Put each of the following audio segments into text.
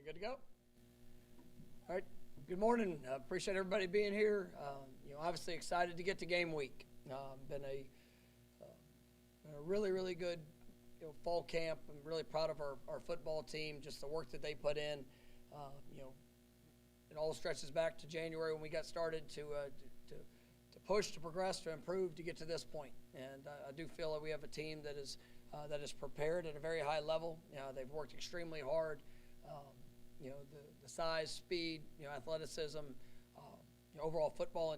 We good to go? All right. Good morning. Appreciate everybody being here. Obviously excited to get to game week. Been a really good fall camp. I'm really proud of our football team, just the work that they put in. It all stretches back to January when we got started to push, to progress, to improve, to get to this point. And I do feel that we have a team that is prepared at a very high level. They've worked extremely hard. The size, speed, athleticism, overall football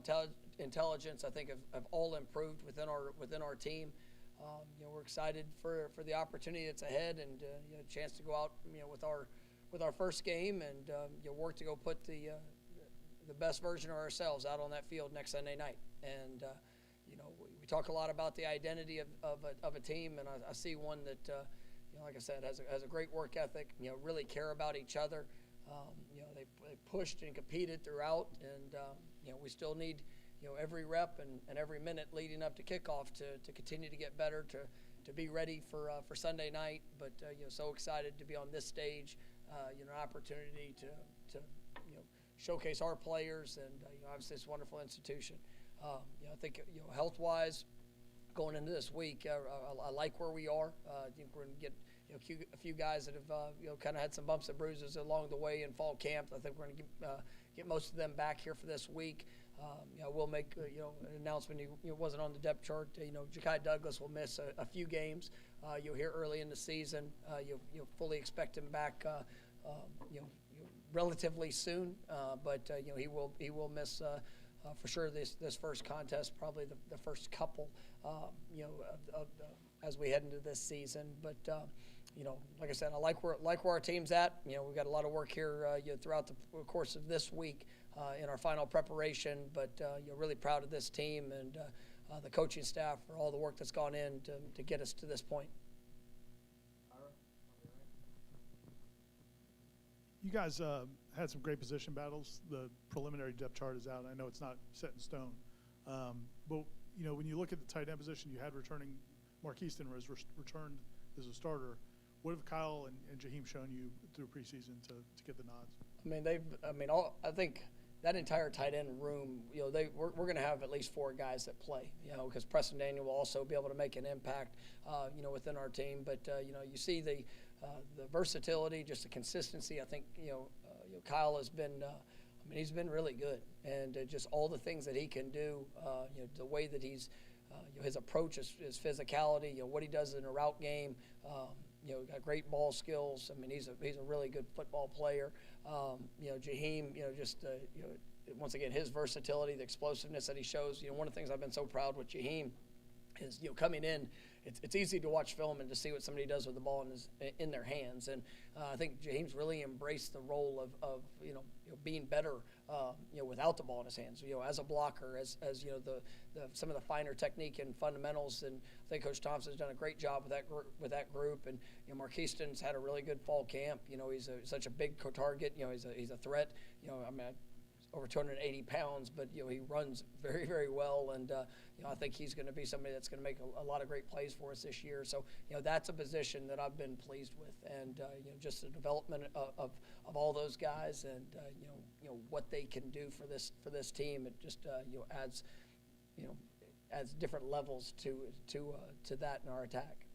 intelligence, I think have all improved within our team. We're excited for the opportunity that's ahead, and a chance to go out with our first game and work to go put the best version of ourselves out on that field next Sunday night. And we talk a lot about the identity of a team, and I see one that like I said, has a great work ethic. Really care about each other. They pushed and competed throughout, and we still need every rep and every minute leading up to kickoff to continue to get better, to be ready for Sunday night. But so excited to be on this stage. An opportunity to showcase our players, and obviously it's a wonderful institution. I think health-wise, going into this week, I like where we are. I think we're going to get a few guys that have kind of had some bumps and bruises along the way in fall camp. I think we're going to get most of them back here for this week. We'll make an announcement. He wasn't on the depth chart. Ja'Kai Douglas will miss a few games. You'll hear early in the season. You'll fully expect him back. Relatively soon, but he will miss. For sure, this first contest, probably the first couple, as we head into this season. But like I said, I like where our team's at. We've got a lot of work here throughout the course of this week in our final preparation. But really proud of this team and the coaching staff for all the work that's gone in to get us to this point. You guys had some great position battles. The preliminary depth chart is out. I know it's not set in stone. But, when you look at the tight end position, you had returning Mark Easton was returned as a starter. What have Kyle and Jaheim shown you through preseason to get the nods? I think that entire tight end room, we're going to have at least 4 guys that play, because Preston Daniel will also be able to make an impact, within our team. But, you see the versatility, just the consistency. I think, Kyle has been, he's been really good. And just all the things that he can do, the way that he's, his approach, his physicality, what he does in a route game, got great ball skills. He's a really good football player. Jaheim, once again, his versatility, the explosiveness that he shows. One of the things I've been so proud with Jaheim is coming in, it's easy to watch film and to see what somebody does with the ball in their hands. And I think Jaheim's really embraced the role of being better without the ball in his hands. As a blocker, as some of the finer technique and fundamentals. And I think Coach Thompson's done a great job with that group. And Marquiston's had a really good fall camp. He's such a big target. He's a threat. Over 280 pounds, but he runs very, very well, and I think he's going to be somebody that's going to make a lot of great plays for us this year. So that's a position that I've been pleased with, and just the development of all those guys, and what they can do for this team. It just adds different levels to that in our attack.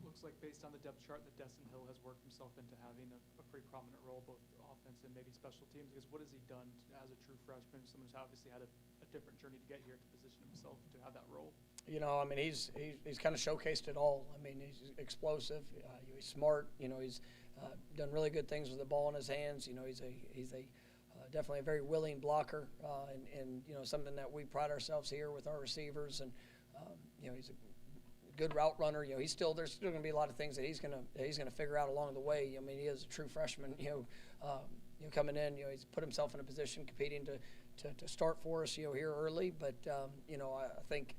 Looks like based on the depth chart that Destin Hill has worked himself into having a pretty prominent role, both offense and maybe special teams. Because what has he done as a true freshman, someone who's obviously had a different journey to get here to position himself to have that role? He's kind of showcased it all. He's explosive. He's smart. He's done really good things with the ball in his hands. He's definitely a very willing blocker, and something that we pride ourselves here with our receivers. And he's a good route runner. There's still going to be a lot of things that he's going to figure out along the way. He is a true freshman. Coming in, he's put himself in a position competing to start for us, here early. But I think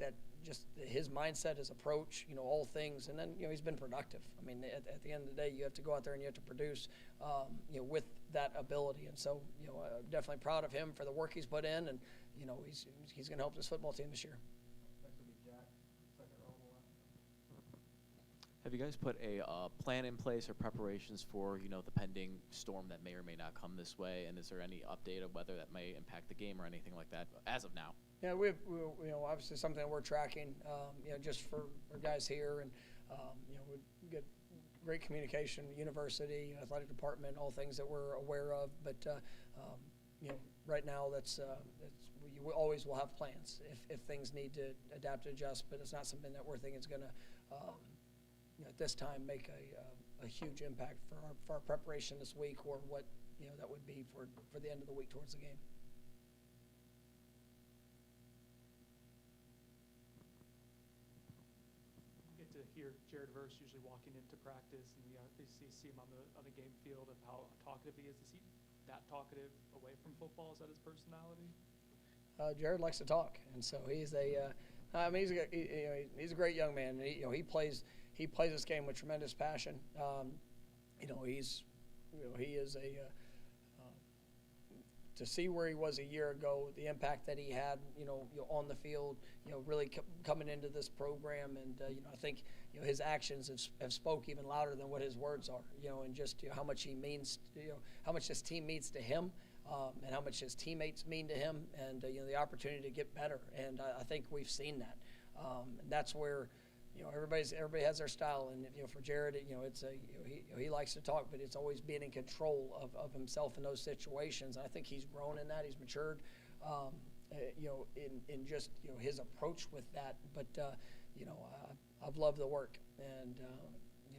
that just his mindset, his approach, all things, and then he's been productive. At the end of the day, you have to go out there and you have to produce, with that ability. And so, I'm definitely proud of him for the work he's put in, and he's going to help this football team this year. Have you guys put a plan in place or preparations for, the pending storm that may or may not come this way? And is there any update of whether that may impact the game or anything like that as of now? Yeah, we obviously something that we're tracking, just for our guys here, and we get great communication, university, athletic department, all things that we're aware of. But right now, we always will have plans if things need to adapt and adjust. But it's not something that we're thinking is going to, at this time, make a huge impact for our preparation this week, or what that would be for the end of the week towards the game. To hear Jared Verse usually walking into practice, and you see him on the game field, of how talkative he is. Is he that talkative away from football? Is that his personality? Jared likes to talk, and so he's he's a great young man. He plays this game with tremendous passion. He is to see where he was a year ago, the impact that he had, on the field, really coming into this program, and I think his actions have spoke even louder than what his words are, and just how much he means, how much this team means to him, and how much his teammates mean to him, and the opportunity to get better, and I think we've seen that, and that's where. Everybody has their style, and for Jared, it's he likes to talk, but it's always being in control of himself in those situations. And I think he's grown in that. He's matured, in just his approach with that. But I've loved the work, and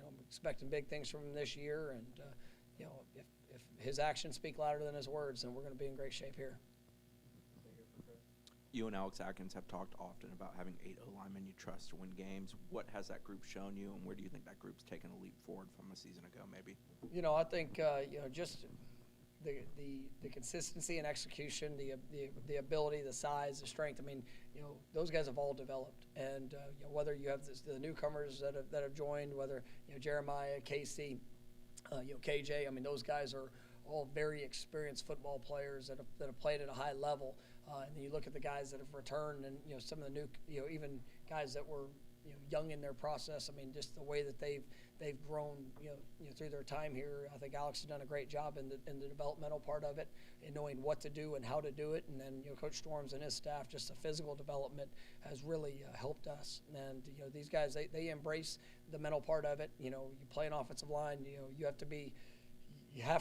I'm expecting big things from him this year. And if his actions speak louder than his words, then we're going to be in great shape here. You and Alex Atkins have talked often about having 8 O-linemen you trust to win games. What has that group shown you, and where do you think that group's taken a leap forward from a season ago, maybe? I think just the consistency and execution, the ability, the size, the strength. I mean, those guys have all developed, and whether you have the newcomers that have joined, whether Jeremiah, Casey, KJ. I mean, those guys are all very experienced football players that have played at a high level. And then you look at the guys that have returned, and some of the new, even guys that were young in their process. I mean, just the way that they've grown, through their time here. I think Alex has done a great job in the developmental part of it, in knowing what to do and how to do it. And then Coach Storms and his staff, just the physical development has really helped us. And these guys, they embrace the mental part of it. You play an offensive line, you have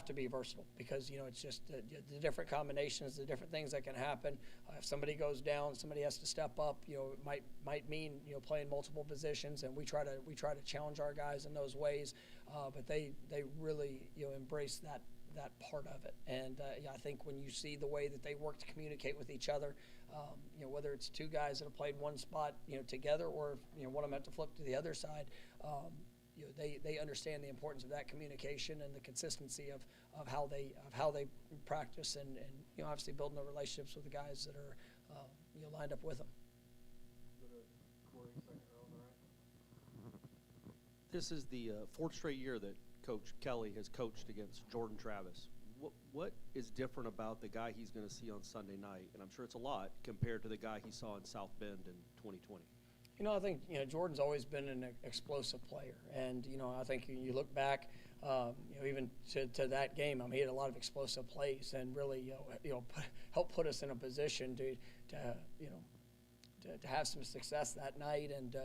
to be versatile, because it's just the different combinations, the different things that can happen. If somebody goes down, somebody has to step up. It might mean playing multiple positions, and we try to challenge our guys in those ways. But they really embrace that part of it. And I think when you see the way that they work to communicate with each other, whether it's two guys that have played one spot together, or one of them have to flip to the other side. They understand the importance of that communication and the consistency of how they practice, and obviously building the relationships with the guys that are lined up with them. This is the fourth straight year that Coach Kelly has coached against Jordan Travis. What is different about the guy he's going to see on Sunday night, and I'm sure it's a lot, compared to the guy he saw in South Bend in 2020? I think Jordan's always been an explosive player, and I think you look back, even to that game. I mean, he had a lot of explosive plays, and really helped put us in a position to have some success that night. And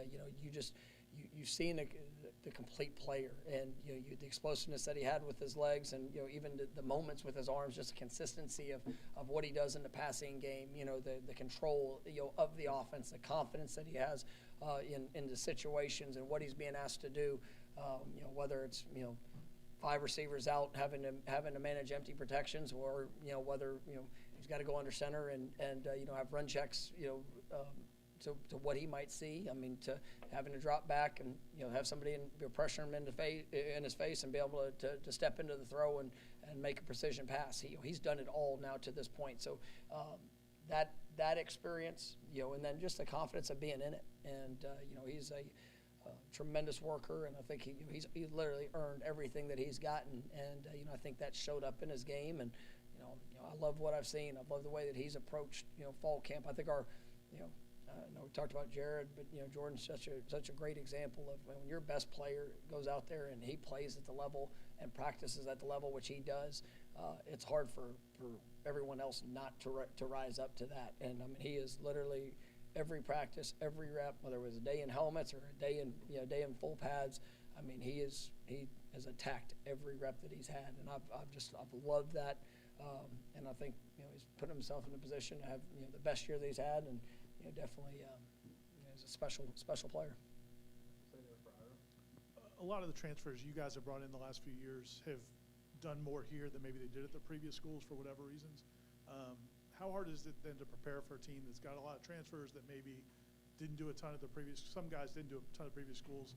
you've seen the complete player, and the explosiveness that he had with his legs, and even the moments with his arms, just the consistency of what he does in the passing game. The control of the offense, the confidence that he has in the situations and what he's being asked to do. Whether it's 5 receivers out having to manage empty protections, or whether he's got to go under center and have run checks to what he might see. I mean, to having to drop back and have somebody pressure him in his face and be able to step into the throw and make a precision pass. He's done it all now to this point. So that experience, and then just the confidence of being in it. And he's a tremendous worker, and I think he's literally earned everything that he's gotten. And I think that showed up in his game. And I love what I've seen. I love the way that he's approached fall camp. I think we talked about Jared, but Jordan's such a great example of when your best player goes out there and he plays at the level and practices at the level which he does. It's hard for everyone else not to rise up to that. And I mean, he is literally every practice, every rep, whether it was a day in helmets or a day in full pads. I mean, he has attacked every rep that he's had, and I've loved that. And I think he's put himself in a position to have the best year that he's had, and definitely he's a special player. A lot of the transfers you guys have brought in the last few years have done more here than maybe they did at the previous schools for whatever reasons. How hard is it then to prepare for a team that's got a lot of transfers that maybe didn't do a ton at the previous? Some guys didn't do a ton of previous schools,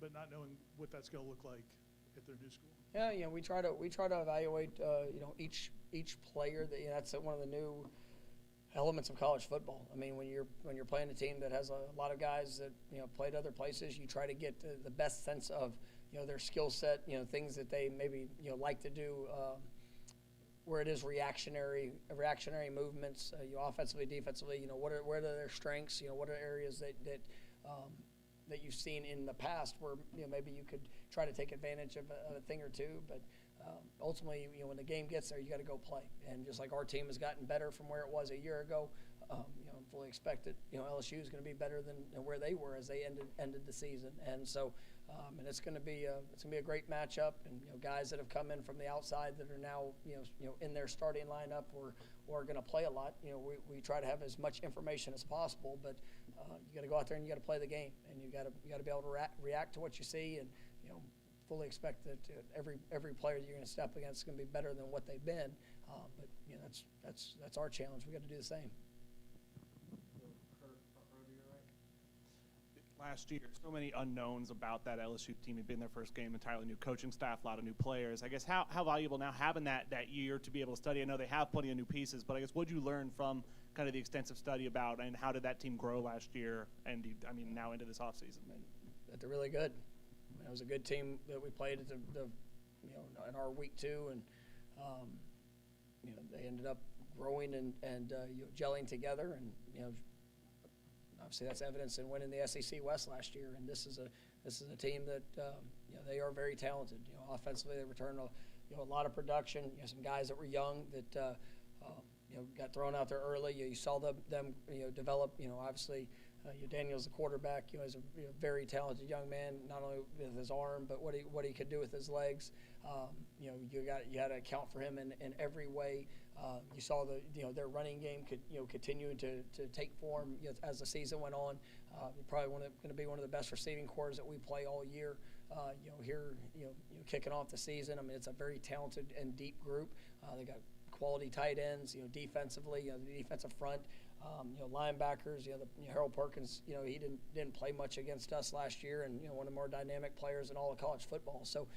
but not knowing what that's going to look like at their new school. Yeah, we try to evaluate each player. That's one of the new elements of college football. I mean, when you're playing a team that has a lot of guys that played other places, you try to get the best sense of their skill set, things that they maybe like to do, where it is reactionary movements, offensively, defensively. What are their strengths? What are areas that you've seen in the past where maybe you could try to take advantage of a thing or two, but ultimately, when the game gets there, you got to go play. And just like our team has gotten better from where it was a year ago, fully expect that LSU is going to be better than where they were as they ended the season. And so, and it's going to be a great matchup. And guys that have come in from the outside that are now in their starting lineup or are going to play a lot. We try to have as much information as possible, but you got to go out there and you got to play the game, and you got to be able to react to what you see, and fully expect that every player that you're going to step against is going to be better than what they've been. But that's our challenge. We got to do the same. Last year, so many unknowns about that LSU team. It'd been their first game, entirely new coaching staff, a lot of new players. I guess how valuable now having that year to be able to study? I know they have plenty of new pieces, but I guess what did you learn from kind of the extensive study about, and how did that team grow last year and now into this offseason? That they're really good. It was a good team that we played at in our week 2, and they ended up growing and gelling together, and obviously that's evidence in winning the SEC West last year. And this is a team that they are very talented. Offensively, they returned a lot of production. Some guys that were young that got thrown out there early. You saw them develop. Obviously. Daniel's the quarterback. He's a very talented young man, not only with his arm, but what he could do with his legs. You had to account for him in every way. You saw their running game could continue to take form as the season went on. Probably going to be one of the best receiving corps that we play all year. Here kicking off the season. I mean, it's a very talented and deep group. They got quality tight ends. Defensively, the defensive front. Linebackers, Harold Perkins, he didn't play much against us last year, and one of the more dynamic players in all of college football. So,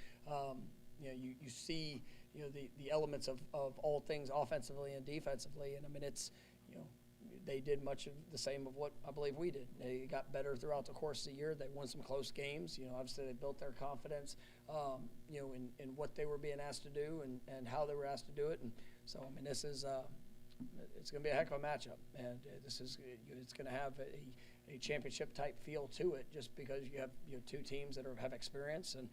you see, the elements of all things offensively and defensively, and I mean it's, they did much of the same of what I believe we did. They got better throughout the course of the year. They won some close games. Obviously they built their confidence, in what they were being asked to do and how they were asked to do it, and so I mean this is. It's going to be a heck of a matchup, and it's going to have a championship type feel to it, just because you have two teams that have experience and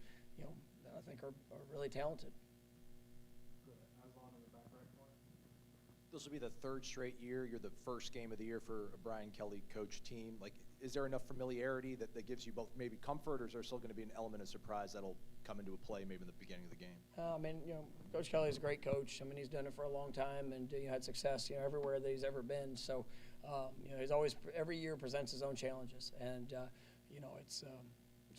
that I think are really talented. This will be the third straight year. You're the first game of the year for a Brian Kelly coach team. Like, is there enough familiarity that gives you both maybe comfort, or is there still going to be an element of surprise that'll come into a play maybe in the beginning of the game? Coach Kelly is a great coach. He's done it for a long time and had success, everywhere that he's ever been. So, he's always every year presents his own challenges, and it's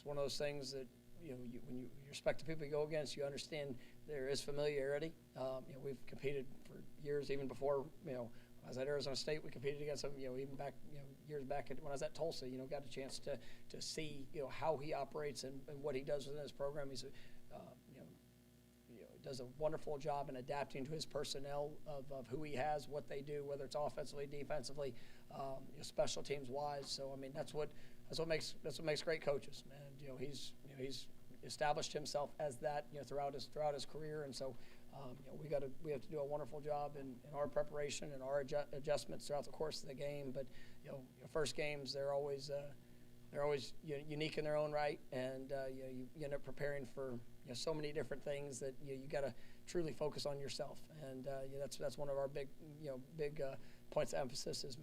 one of those things that when you respect the people you go against, you understand there is familiarity. We've competed for years, even before I was at Arizona State. We competed against him, even back years back when I was at Tulsa. Got a chance to see how he operates and what he does within his program. He's does a wonderful job in adapting to his personnel of who he has, what they do, whether it's offensively, defensively, special teams wise. So I mean that's what makes great coaches, and he's established himself as that throughout his career, and so We have to do a wonderful job in our preparation and our adjustments throughout the course of the game. But first games, they're always unique in their own right, and you end up preparing for so many different things that you got to truly focus on yourself. And that's one of our big points of emphasis is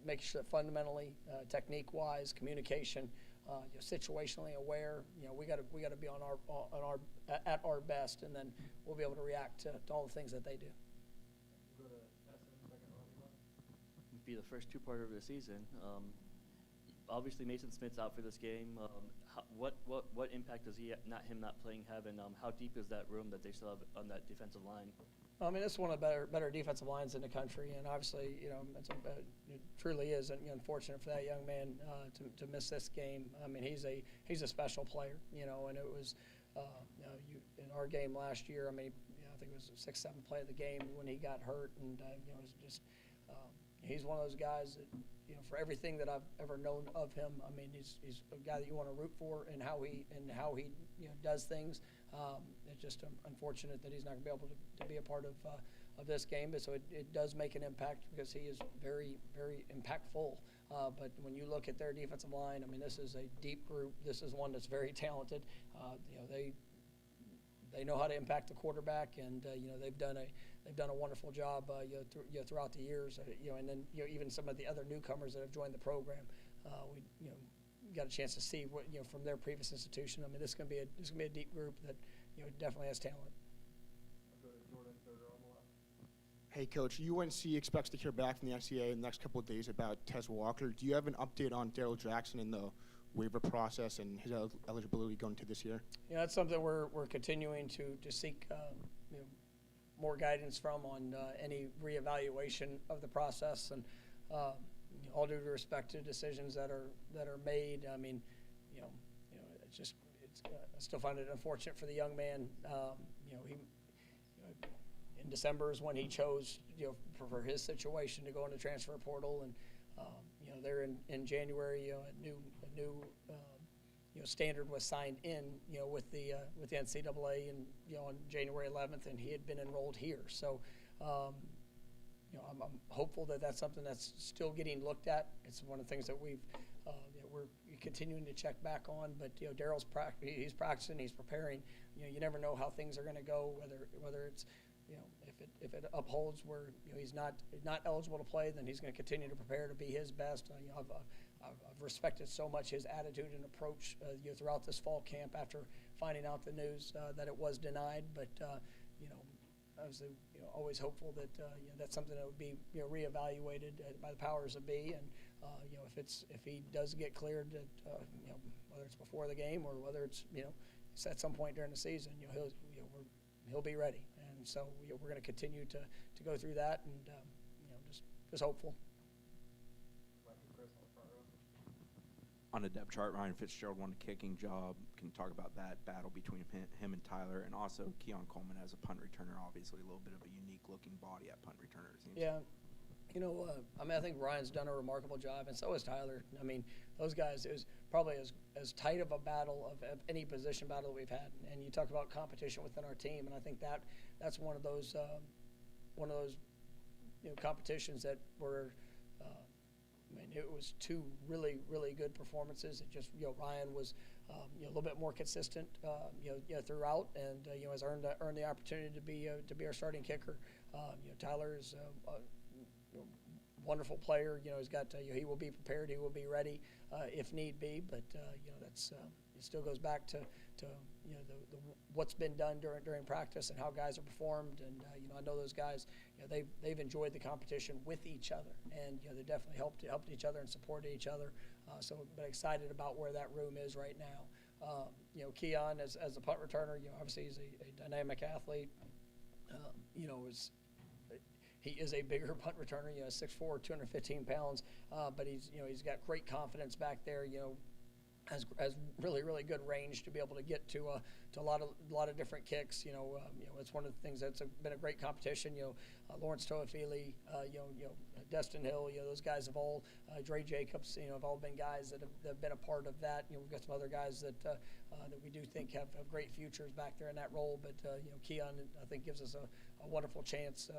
making sure that fundamentally, technique-wise, communication, situationally aware. We got to be at our best, and then we'll be able to react to all the things that they do. Be the first two-parter of the season. Obviously, Mason Smith's out for this game. What impact does him not playing have, and how deep is that room that they still have on that defensive line? I mean, it's one of the better defensive lines in the country, and obviously, it truly is unfortunate for that young man to miss this game. I mean, he's a special player, and it was in our game last year. I mean, I think it was the 6th, 7th play of the game when he got hurt, and it was just he's one of those guys that for everything that I've ever known of him. I mean, he's a guy that you want to root for and how he does things. It's just unfortunate that he's not going to be able to be a part of this game. But so it does make an impact because he is very, very impactful. But when you look at their defensive line, I mean, this is a deep group. This is one that's very talented. They know how to impact the quarterback, and they've done a wonderful job throughout the years. And then even some of the other newcomers that have joined the program, we got a chance to see what from their previous institution. I mean, this is going to be a deep group that definitely has talent. Hey, Coach, UNC expects to hear back from the NCAA in the next couple of days about Tez Walker. Do you have an update on Daryl Jackson and the waiver process and his eligibility going into this year? Yeah, that's something we're continuing to seek more guidance from on any reevaluation of the process, and all due respect to decisions that are made. I mean, I still find it unfortunate for the young man. He in December is when he chose for his situation to go into transfer portal, and there in January a new standard was signed in with the NCAA and on January 11th, and he had been enrolled here. So I'm hopeful that that's something that's still getting looked at. It's one of the things that we're continuing to check back on. But Daryl's he's practicing, he's preparing. You never know how things are going to go, whether it's if it upholds where he's not eligible to play, then he's going to continue to prepare to be his best. I've respected so much his attitude and approach throughout this fall camp after finding out the news that it was denied. But I was always hopeful that that's something that would be reevaluated by the powers that be, and if he does get cleared, that whether it's before the game or whether it's it's at some point during the season, he'll be ready. And so we're going to continue to go through that, and just hopeful. On the depth chart, Ryan Fitzgerald won a kicking job. Can you talk about that battle between him and Tyler, and also Keon Coleman as a punt returner? Obviously, a little bit of a unique-looking body at punt returner. It seems. Yeah, I mean, I think Ryan's done a remarkable job, and so has Tyler. I mean, those guys, it was probably as tight of a battle of any position battle that we've had. And you talk about competition within our team, and I think that's one of those competitions that were. I mean, it was two really, really good performances. It just, Ryan was, a little bit more consistent, throughout, and has earned the opportunity to be our starting kicker. Tyler is a wonderful player. He's got, he will be prepared, he will be ready if need be. But that's it still goes back to what's been done during practice and how guys are performed. And I know those guys, they've enjoyed the competition with each other, and they definitely helped each other and supported each other. So, but excited about where that room is right now. Keon as a punt returner, obviously he's a dynamic athlete. He is a bigger punt returner, 6'4", 215 pounds, but he's got great confidence back there. has really good range to be able to get to a lot of different kicks. It's one of the things that's been a great competition. Lawrence Toafili, Destin Hill, those guys have all, Dre Jacobs, have all been guys that have been a part of that. We've got some other guys that we do think have great futures back there in that role. But Keon, I think, gives us a wonderful chance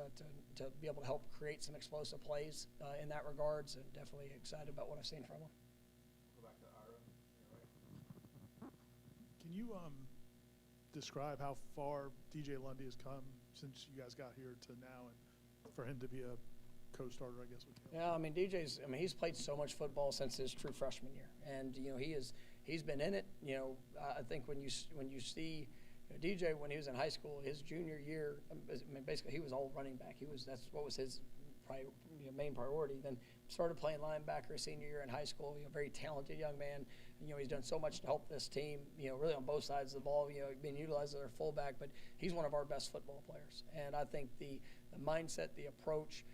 to be able to help create some explosive plays in that regards, and definitely excited about what I've seen from him. Can you describe how far DJ Lundy has come since you guys got here to now, and for him to be a co-starter, I guess? Yeah, I mean, he's played so much football since his true freshman year, and he's been in it. I think when you see DJ when he was in high school, his junior year, basically he was all running back. That's what was his main priority. Then started playing linebacker senior year in high school. Very talented young man. He's done so much to help this team. Really on both sides of the ball. Being utilized as their fullback, but he's one of our best football players. And I think the mindset, the approach,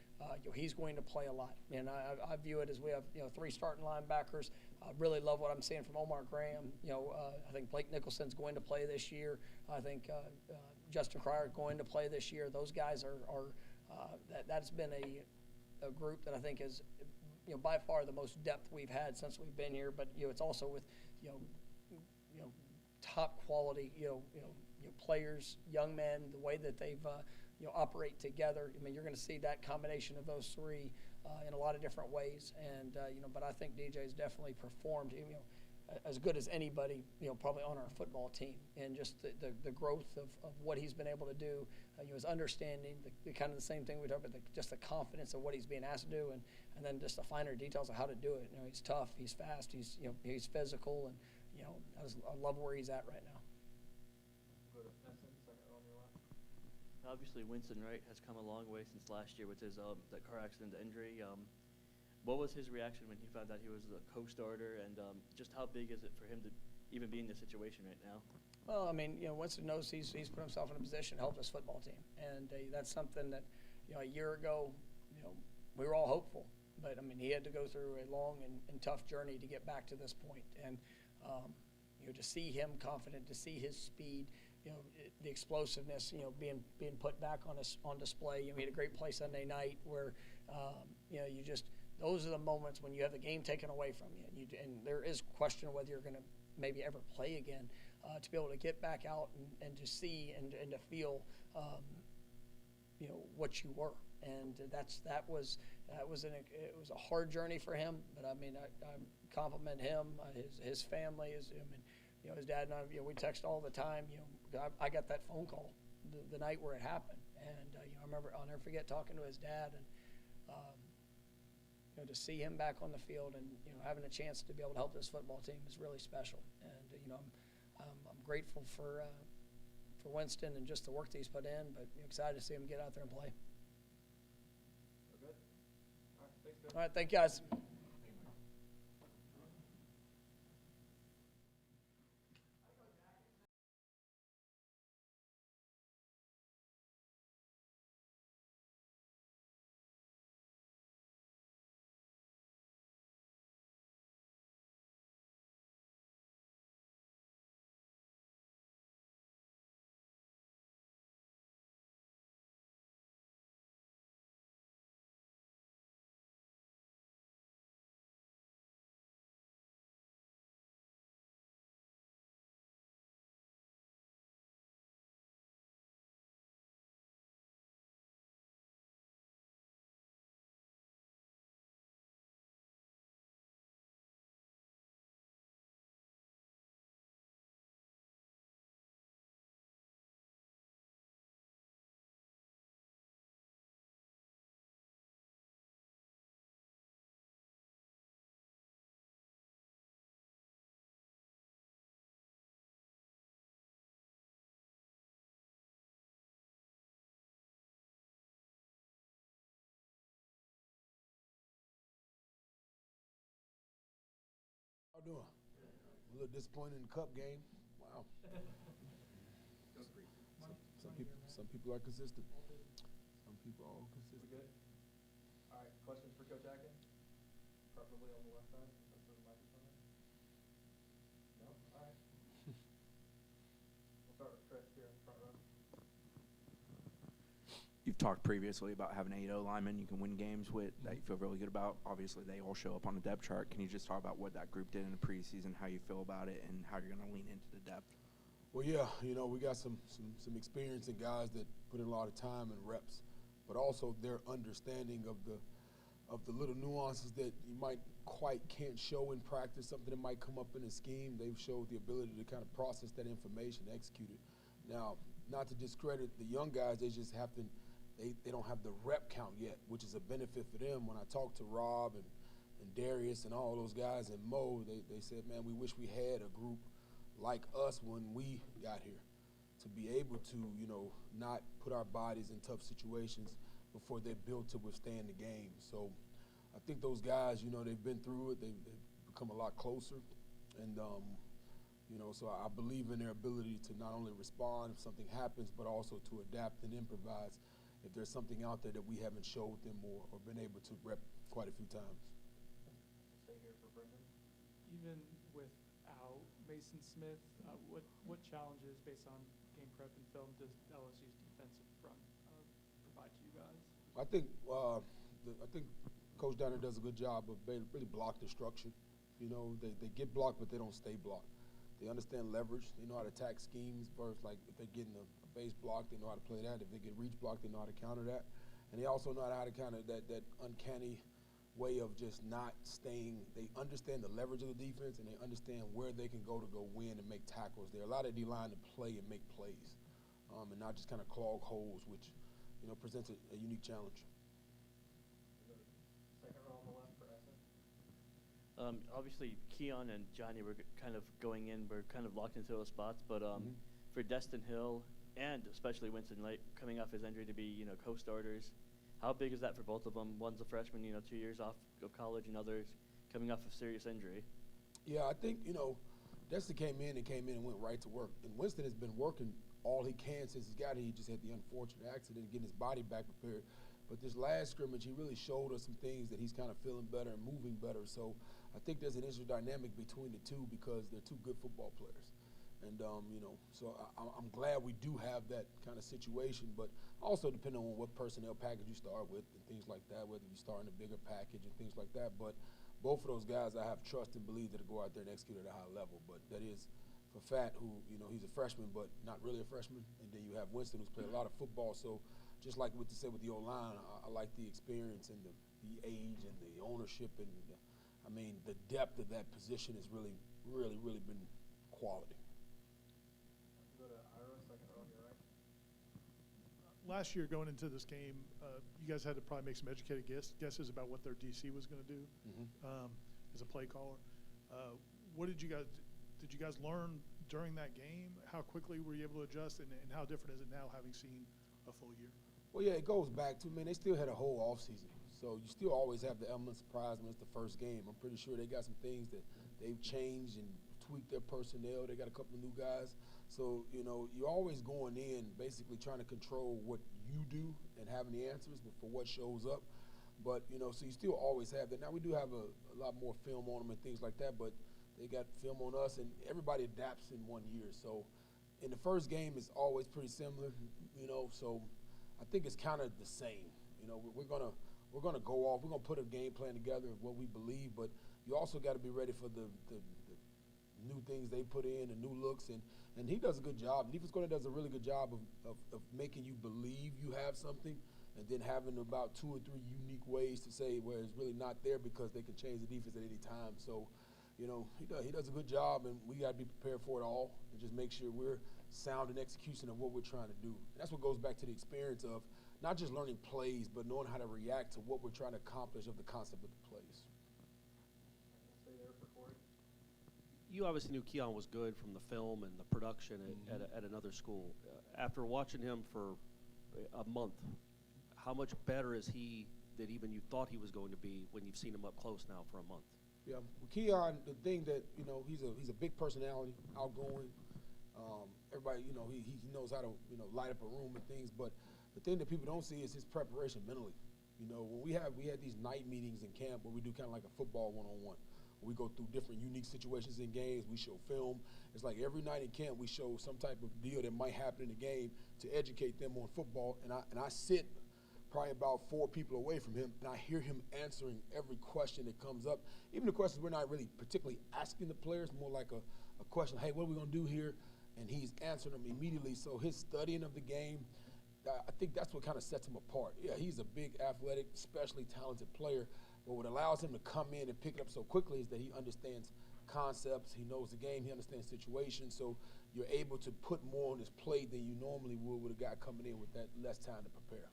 he's going to play a lot. And I view it as we have 3 starting linebackers. I really love what I'm seeing from Omar Graham. I think Blake Nicholson's going to play this year. I think Justin Cryer going to play this year. Those guys are that's been a group that I think is by far the most depth we've had since we've been here. But it's also with top quality players, young men, the way that they've operate together. I mean, you're going to see that combination of those 3 in a lot of different ways. And but I think DJ's definitely performed as good as anybody probably on our football team, and just the growth of what he's been able to do. His understanding, the kind of the same thing we talked about, just the confidence of what he's being asked to do, and then just the finer details of how to do it. He's tough, he's fast, he's he's physical, and I love where he's at right now. Obviously, Winston Wright has come a long way since last year with his that car accident injury. What was his reaction when he found out he was the co-starter, and just how big is it for him to even be in this situation right now? Well, I mean, Winston knows he's put himself in a position to help his football team, and that's something that a year ago, we were all hopeful, but I mean, he had to go through a long and tough journey to get back to this point, and to see him confident, to see his speed, the explosiveness, being put back on display. He had a great play Sunday night where, those are the moments when you have the game taken away from you, and there is question whether you're going to maybe ever play again. To be able to get back out and to see and to feel, what you were, and it was a hard journey for him. But I mean, I compliment him, his family, his dad and I. We text all the time. I got that phone call the night where it happened, and I remember, I'll never forget talking to his dad, and to see him back on the field and having a chance to be able to help this football team is really special. And I'm grateful for Winston and just the work that he's put in, but excited to see him get out there and play. Good. All right, thanks, Bill. All right, thank you guys. How doing? A little disappointed in the cup game. Wow. Some people are consistent. Some people are consistent. We good? All right, questions for Coach Atkins? Preferably on the left side. That's where the microphone is. You've talked previously about having 8 linemen you can win games with that you feel really good about. Obviously, they all show up on the depth chart. Can you just talk about what that group did in the preseason, how you feel about it, and how you're going to lean into the depth? Well, yeah, we got some experience and guys that put in a lot of time and reps, but also their understanding of the little nuances that you can't show in practice, something that might come up in a scheme. They've showed the ability to kind of process that information, execute it. Now, not to discredit the young guys, they just have to. They don't have the rep count yet, which is a benefit for them. When I talked to Rob and Darius and all those guys and Mo, they said, man, we wish we had a group like us when we got here to be able to, not put our bodies in tough situations before they're built to withstand the game. So I think those guys, they've been through it. They've become a lot closer. And, so I believe in their ability to not only respond if something happens, but also to adapt and improvise if there's something out there that we haven't showed them or been able to rep quite a few times. Stay here for Brendan. Even without Mason Smith, what challenges based on game prep and film does LSU's defensive front provide to you guys? I think Coach Downer does a good job of really block destruction. They get blocked, but they don't stay blocked. They understand leverage. They know how to attack schemes first. Like if they're getting a base block, they know how to play that. If they get reach block, they know how to counter that. And they also know how to counter that uncanny way of just not staying. They understand the leverage of the defense, and they understand where they can go to go win and make tackles. They're a lot of D-line to play and make plays, and not just kind of clog holes, which presents a unique challenge. Second row on the left for Essen. Obviously, Keon and Johnny were kind of going in. We're kind of locked into those spots. But for Destin Hill and especially Winston Lake coming off his injury to be, co-starters, how big is that for both of them? One's a freshman, 2 years off of college, and others coming off a serious injury. Yeah, I think, Destin came in and went right to work. And Winston has been working all he can since he's got here. He just had the unfortunate accident getting his body back prepared. But this last scrimmage, he really showed us some things that he's kind of feeling better and moving better. So I think there's an interesting dynamic between the two because they're two good football players. And, so I'm glad we do have that kind of situation. But also depending on what personnel package you start with and things like that, whether you start in a bigger package and things like that. But both of those guys I have trust and believe that will go out there and execute at a high level. But that is for Fat, who, he's a freshman, but not really a freshman. And then you have Winston, who's played a lot of football. So just like what you said with the O-line, I like the experience and the age and the ownership. And, the depth of that position has really, really, really been quality. Go to Ira, second row on your right. Last year going into this game, you guys had to probably make some educated guesses about what their DC was going to do as a play caller. What did you guys learn during that game? How quickly were you able to adjust, and how different is it now having seen a full year? Well, yeah, it goes back to, they still had a whole offseason. So you still always have the element of surprise when it's the first game. I'm pretty sure they got some things that they've changed and tweaked their personnel. They got a couple of new guys. So, you're always going in basically trying to control what you do and having the answers for what shows up. But, so you still always have that. Now, we do have a lot more film on them and things like that, but they got film on us, and everybody adapts in 1 year. So in the first game, it's always pretty similar, so I think it's kind of the same. We're gonna go off. We're gonna put a game plan together of what we believe, but you also got to be ready for the new things they put in, the new looks, and he does a good job. Defense coordinator does a really good job of making you believe you have something, and then having about 2 or 3 unique ways to say where it's really not there because they can change the defense at any time. So, he does a good job, and we got to be prepared for it all and just make sure we're sound in execution of what we're trying to do. And that's what goes back to the experience of not just learning plays, but knowing how to react to what we're trying to accomplish of the concept of the plays. Stay there for Corey. You obviously knew Keon was good from the film and the production at another school. After watching him for a month, how much better is he than even you thought he was going to be when you've seen him up close now for a month? Yeah, with Keon, the thing that, he's a big personality, outgoing. Everybody, he knows how to, light up a room and things, but the thing that people don't see is his preparation mentally. When we had these night meetings in camp where we do kind of like a football one-on-one. We go through different unique situations in games. We show film. It's like every night in camp we show some type of deal that might happen in the game to educate them on football. And I sit probably about 4 people away from him, and I hear him answering every question that comes up. Even the questions we're not really particularly asking the players, more like a question, hey, what are we going to do here? And he's answering them immediately. So his studying of the game, I think that's what kind of sets him apart. Yeah, he's a big, athletic, especially talented player, but what allows him to come in and pick it up so quickly is that he understands concepts, he knows the game, he understands situations, so you're able to put more on his plate than you normally would with a guy coming in with that less time to prepare.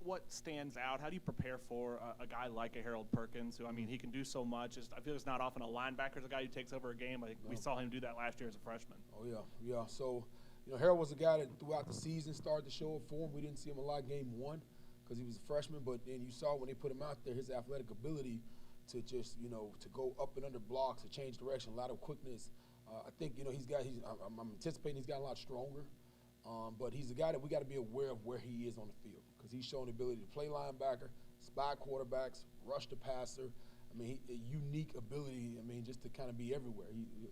What stands out? How do you prepare for a guy like a Harold Perkins, who, I mean, he can do so much. I feel it's not often a linebacker is a guy who takes over a game. Like we saw him do that last year as a freshman. Oh, yeah. So, Harold was a guy that throughout the season started to show up for him. We didn't see him a lot game 1 because he was a freshman, but then you saw when they put him out there, his athletic ability to just, to go up and under blocks, to change direction, a lot of quickness. I think, I'm anticipating he's gotten a lot stronger. But he's a guy that we got to be aware of where he is on the field because he's shown the ability to play linebacker, spy quarterbacks, rush the passer. I mean, a unique ability, just to kind of be everywhere.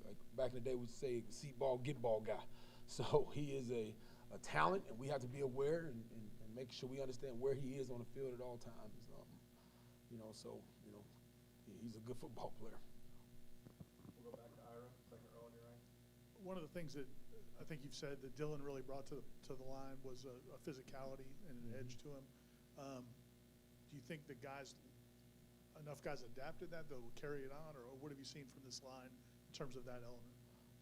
Like back in the day, we'd say see ball, get ball guy. So he is a talent, and we have to be aware and make sure we understand where he is on the field at all times. He's a good football player. We'll go back to Ira, second row on your right. One of the things that I think you've said that Dylan really brought to the line was a physicality and an edge to him. Do you think enough guys adapted that will carry it on, or what have you seen from this line in terms of that element?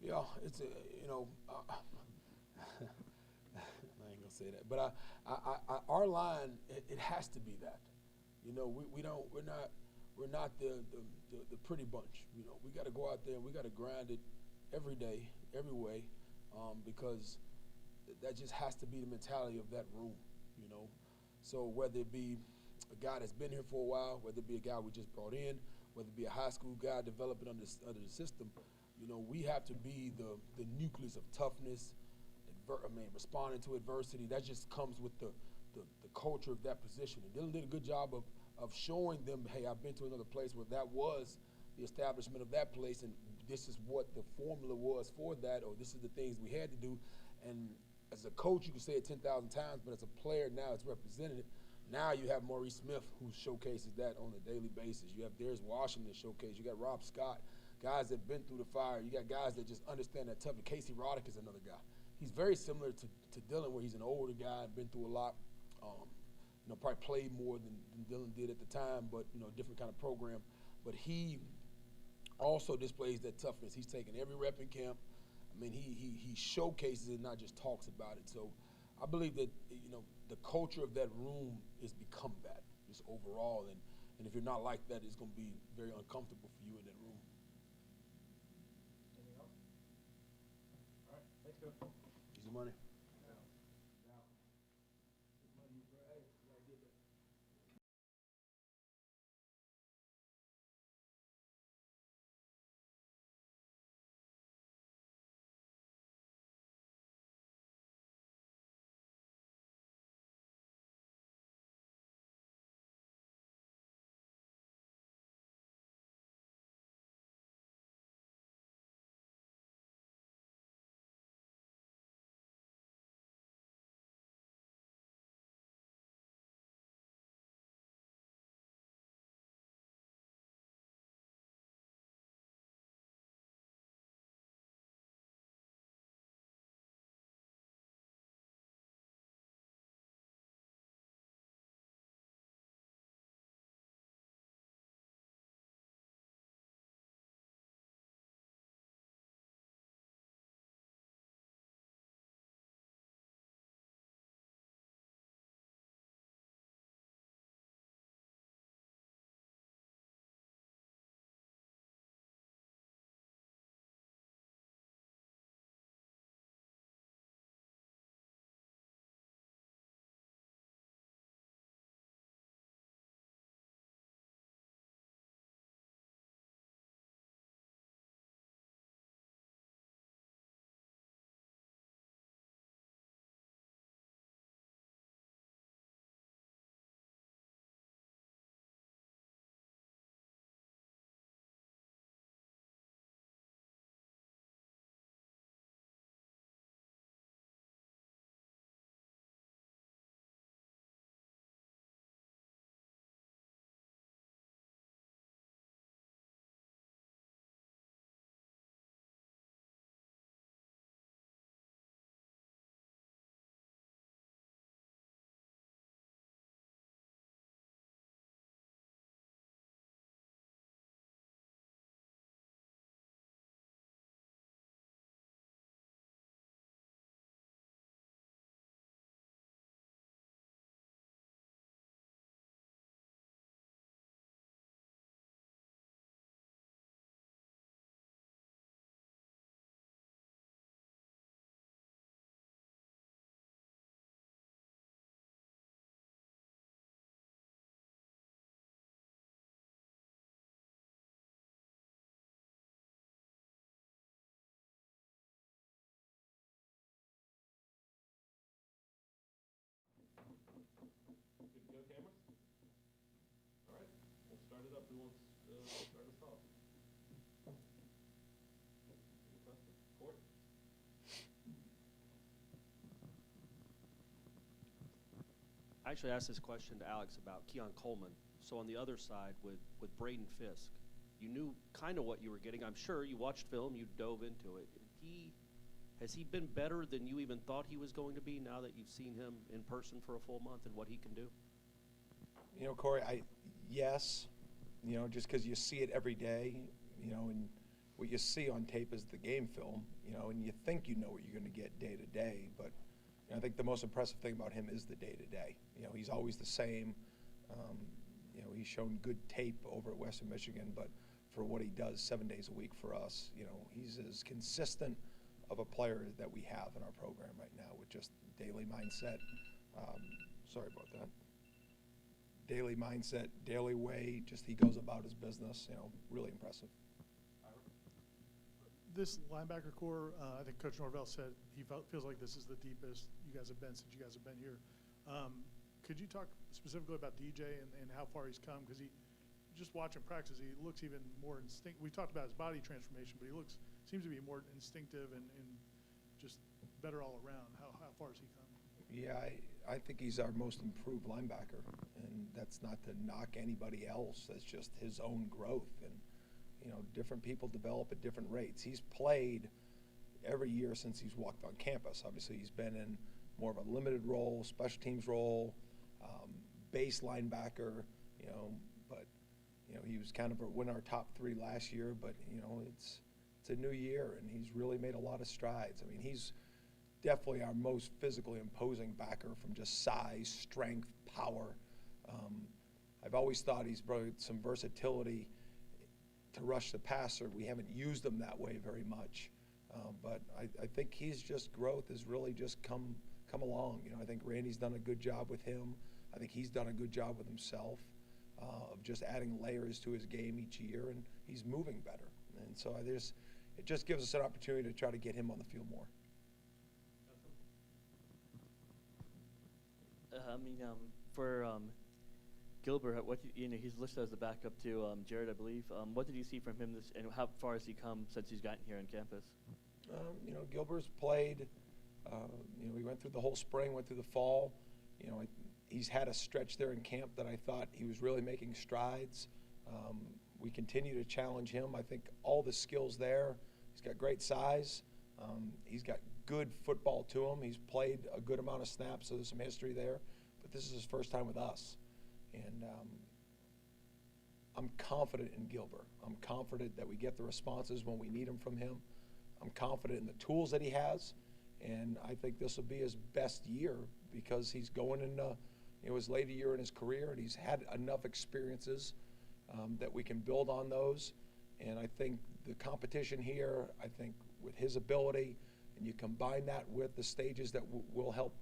Yeah, it's I ain't gonna say that, but our line it has to be that. We're not the pretty bunch. We got to go out there and we got to grind it every day, every way. Because that just has to be the mentality of that room, So whether it be a guy that's been here for a while, whether it be a guy we just brought in, whether it be a high school guy developing under the system, we have to be the nucleus of toughness, responding to adversity. That just comes with the culture of that position. And Dylan did a good job of showing them, hey, I've been to another place where that was the establishment of that place, and this is what the formula was for that, or this is the things we had to do. And as a coach, you can say it 10,000 times, but as a player now it's represented. Now you have Maurice Smith, who showcases that on a daily basis. You have Darius Washington showcase. You got Rob Scott, guys that have been through the fire. You got guys that just understand that tough. Casey Roddick is another guy. He's very similar to Dylan, where he's an older guy, been through a lot. Probably played more than Dylan did at the time, but different kind of program. But he also displays that toughness. He's taken every rep in camp. He showcases it, not just talks about it. So I believe that the culture of that room has become that just overall. And if you're not like that, it's going to be very uncomfortable for you in that room. Anything else? All right, thanks, Coach. Easy money. I actually asked this question to Alex about Keon Coleman. So on the other side with Braden Fisk, you knew kind of what you were getting. I'm sure you watched film, you dove into it. Has he been better than you even thought he was going to be now that you've seen him in person for a full month and what he can do? You know, Corey, yes, you know, just because you see it every day, you know, and what you see on tape is the game film, you know, and you think you know what you're going to get day to day, but you know, I think the most impressive thing about him is the day to day. You know, he's always the same. You know, he's shown good tape over at Western Michigan, but for what he does 7 days a week for us, you know, he's as consistent of a player that we have in our program right now with just daily mindset. Sorry about that. Daily mindset, daily way, just he goes about his business, you know, really impressive. This linebacker core, I think Coach Norvell said he feels like this is the deepest you guys have been since you guys have been here. Could you talk specifically about DJ and how far he's come? Because he, just watching practice, he looks even more instinctive. We talked about his body transformation, but he seems to be more instinctive and just better all around. How far has he come? Yeah, I think he's our most improved linebacker, and that's not to knock anybody else. That's just his own growth. And you know, different people develop at different rates. He's played every year since he's walked on campus. Obviously, he's been in more of a limited role, special teams role, base linebacker, you know, but, you know, he was kind of in our top three last year, but, you know, it's a new year, and he's really made a lot of strides. I mean, he's definitely our most physically imposing backer from just size, strength, power. I've always thought he's brought some versatility to rush the passer. We haven't used him that way very much, but I think he's just growth has really just come along. You know, I think Randy's done a good job with him. I think he's done a good job with himself of just adding layers to his game each year, and he's moving better. And so it just gives us an opportunity to try to get him on the field more. For Gilbert, he's listed as the backup to Jared, I believe. What did you see from him and how far has he come since he's gotten here on campus? You know, Gilbert's played. You know, we went through the whole spring, went through the fall. You know, he's had a stretch there in camp that I thought he was really making strides. We continue to challenge him. I think all the skills there. He's got great size. He's got good football to him. He's played a good amount of snaps, so there's some history there. But this is his first time with us. And I'm confident in Gilbert. I'm confident that we get the responses when we need them from him. I'm confident in the tools that he has. And I think this will be his best year because he's going into his later year in his career, and he's had enough experiences that we can build on those. And I think the competition here, I think with his ability, and you combine that with the stages that will help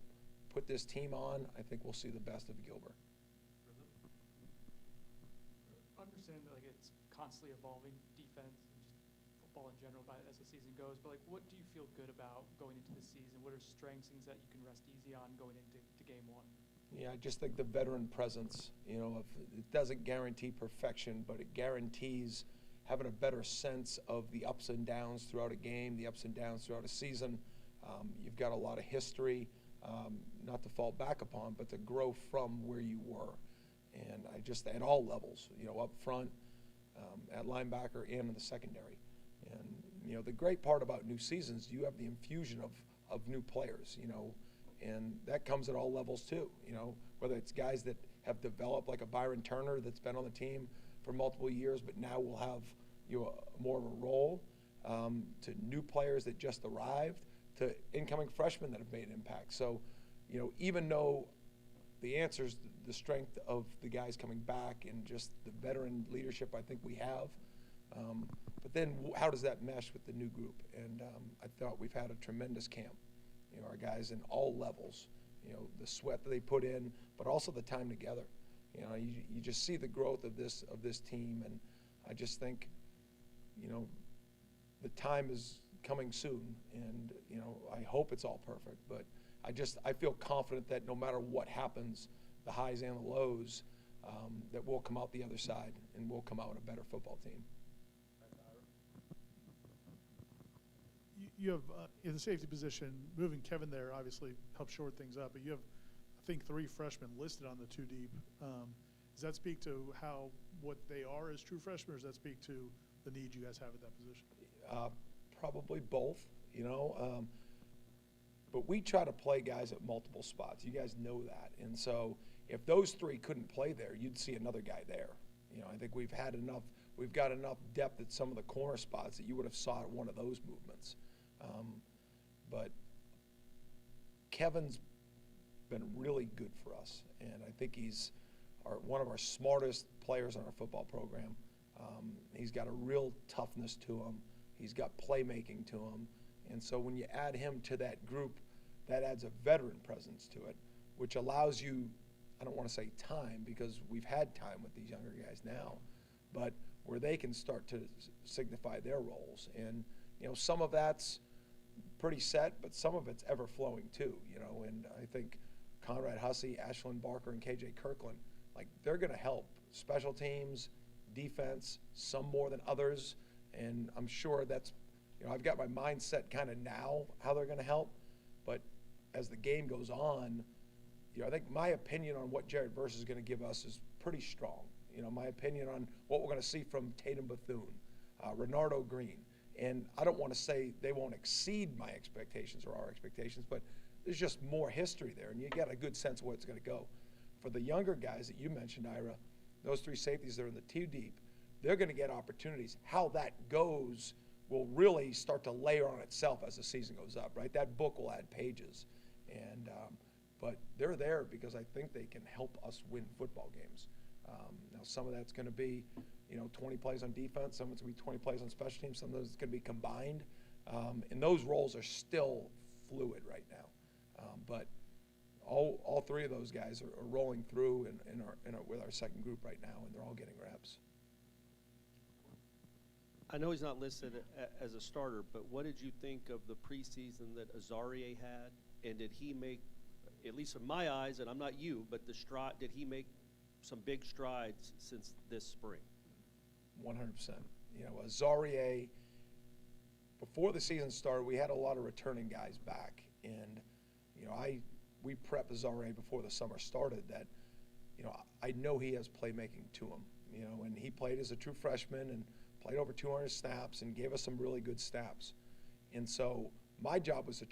put this team on, I think we'll see the best of Gilbert. Understand that it's constantly evolving defense and just football in general as the season goes, but what do you feel good about going into the season? What are strengths, things that you can rest easy on going into game one? Yeah, I just think the veteran presence, you know, it doesn't guarantee perfection, but it guarantees having a better sense of the ups and downs throughout a game, the ups and downs throughout a season. You've got a lot of history, not to fall back upon, but to grow from where you were. And I just, at all levels, you know, up front, at linebacker, and in the secondary. And, you know, the great part about new seasons, you have the infusion of new players, you know, and that comes at all levels too, you know, whether it's guys that have developed like a Byron Turner that's been on the team for multiple years, but now will have, you know, more of a role, to new players that just arrived, to incoming freshmen that have made an impact. So, you know, even though the answer is the strength of the guys coming back and just the veteran leadership I think we have, but then how does that mesh with the new group? And I thought we've had a tremendous camp. You know, our guys in all levels, you know, the sweat that they put in, but also the time together. You know, you just see the growth of this team, and I just think, you know, the time is coming soon, and you know, I hope it's all perfect, but I feel confident that no matter what happens, the highs and the lows, that we'll come out the other side and we'll come out a better football team. You have, in the safety position, moving Kevin there obviously helps shore things up, but you have, I think, 3 freshmen listed on the 2 deep. Does that speak to what they are as true freshmen, or does that speak to the need you guys have at that position? Probably both, but we try to play guys at multiple spots. You guys know that. And so if those 3 couldn't play there, you'd see another guy there. I think we've got enough depth at some of the corner spots that you would have saw at one of those movements. But Kevin's been really good for us, and I think he's one of our smartest players on our football program. He's got a real toughness to him. He's got playmaking to him. And so when you add him to that group, that adds a veteran presence to it, which allows you, I don't want to say time, because we've had time with these younger guys now, but where they can start to signify their roles. And, some of that's pretty set, but some of it's ever-flowing too, and I think Conrad Hussey, Ashlyn Barker, and KJ Kirkland, they're going to help special teams, defense, some more than others, and I'm sure that's, I've got my mindset kind of now how they're going to help, but as the game goes on, I think my opinion on what Jared Verse is going to give us is pretty strong. My opinion on what we're going to see from Tatum Bethune, Renardo Green, and I don't want to say they won't exceed my expectations or our expectations, but there's just more history there, and you get a good sense of where it's going to go. For the younger guys that you mentioned, Ira, those 3 safeties that are in the 2 deep, they're going to get opportunities. How that goes will really start to layer on itself as the season goes up, right? That book will add pages, and but they're there because I think they can help us win football games. Now, some of that's going to be, 20 plays on defense. Some of it's going to be 20 plays on special teams. Some of those is going to be combined. And those roles are still fluid right now. But all 3 of those guys are rolling through with our second group right now, and they're all getting reps. I know he's not listed as a starter, but what did you think of the preseason that Azarie had? And did he make, at least in my eyes, and I'm not you, but did he make some big strides since this spring? 100%. Azarie, before the season started, we had a lot of returning guys back, and we prepped Azarie before the summer started that I know he has playmaking to him, and he played as a true freshman and played over 200 snaps and gave us some really good snaps. And so my job was to